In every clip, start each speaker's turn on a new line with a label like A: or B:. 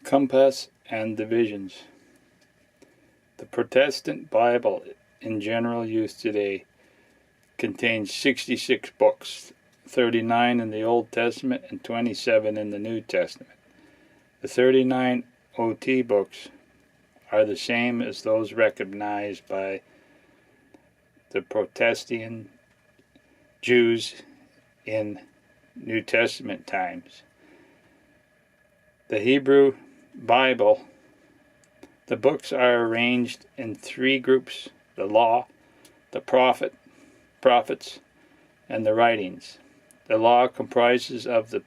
A: Compass and divisions. The Protestant Bible in general use today contains 66 books, 39 in the Old Testament and 27 in the New Testament. The 39 OT books are the same as those recognized by the Protestant Jews in New Testament times. The Hebrew Bible, the books are arranged in three groups: the law, the prophets, and the writings. The law comprises of the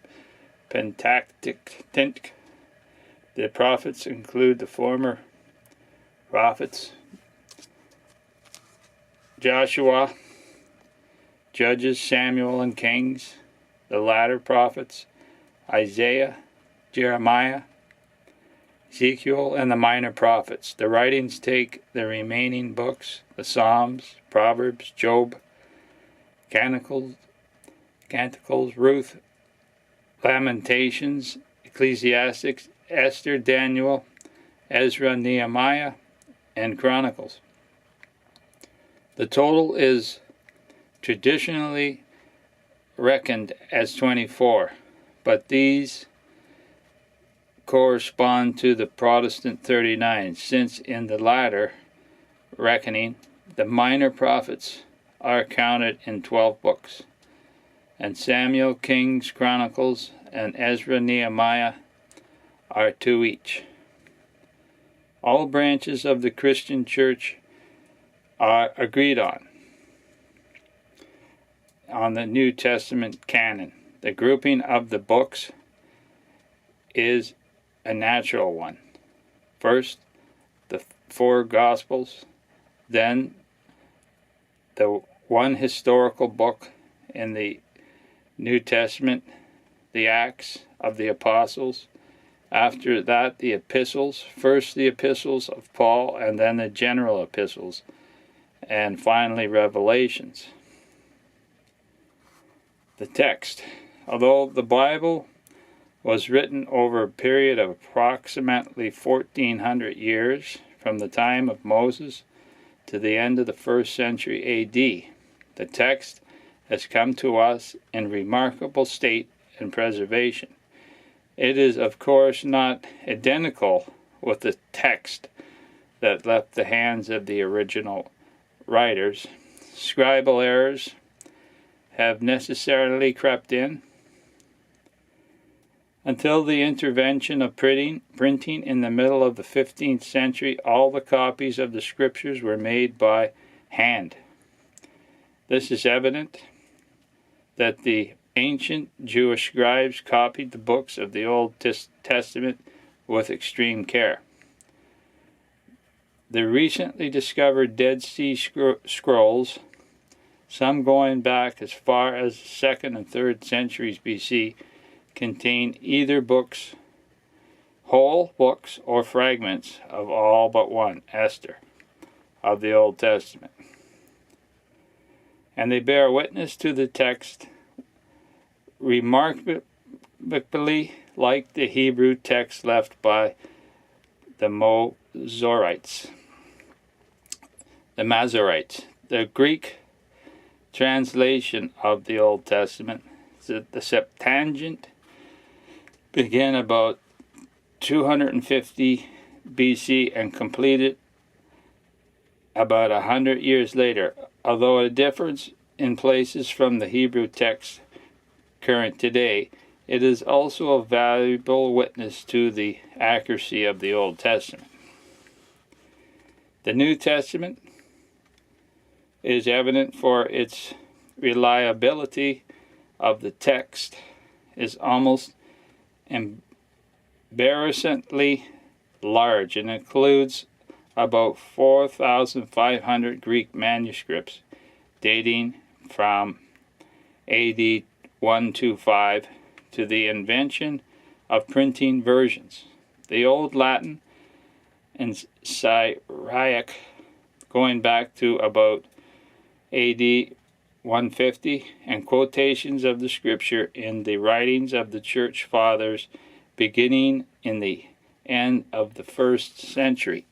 A: Pentateuch. The prophets include the former prophets, Joshua, Judges, Samuel, and Kings. The latter prophets, Isaiah, Jeremiah, Ezekiel, and the minor prophets. The writings take the remaining books, the Psalms, Proverbs, Job, Canticles, Ruth, Lamentations, Ecclesiastes, Esther, Daniel, Ezra, Nehemiah, and Chronicles. The total is traditionally reckoned as 24, but these correspond to the Protestant 39, since in the latter reckoning the minor prophets are counted in 12 books, and Samuel, Kings, Chronicles, and Ezra, Nehemiah are 2 each. All branches of the Christian Church are agreed on the New Testament canon. The grouping of the books is a natural one. First, the 4 Gospels, then the one historical book in the New Testament, the Acts of the Apostles. After that, the epistles, first the epistles of Paul, and then the general epistles, and finally Revelations. The text. Although the Bible was written over a period of approximately 1400 years from the time of Moses to the end of the 1st century A.D., the text has come to us in remarkable state and preservation. It is, of course, not identical with the text that left the hands of the original writers. Scribal errors have necessarily crept in. Until the intervention of printing in the middle of the 15th century, all the copies of the Scriptures were made by hand. This is evident that the ancient Jewish scribes copied the books of the Old Testament with extreme care. The recently discovered Dead Sea Scrolls, some going back as far as the 2nd and 3rd centuries BC, contain either books, whole books, or fragments of all but one, Esther, of the Old Testament. And they bear witness to the text remarkably like the Hebrew text left by the Masoretes. The Greek translation of the Old Testament, the Septuagint, began about 250 BC and completed about 100 years later. Although a difference in places from the Hebrew text current today, it is also a valuable witness to the accuracy of the Old Testament. The New Testament is evident for its reliability of the text is almost embarrassingly large and includes about 4,500 Greek manuscripts dating from AD 125 to the invention of printing versions. The Old Latin and Syriac going back to about AD 150, and quotations of the Scripture in the writings of the Church Fathers beginning in the and of the 1st century.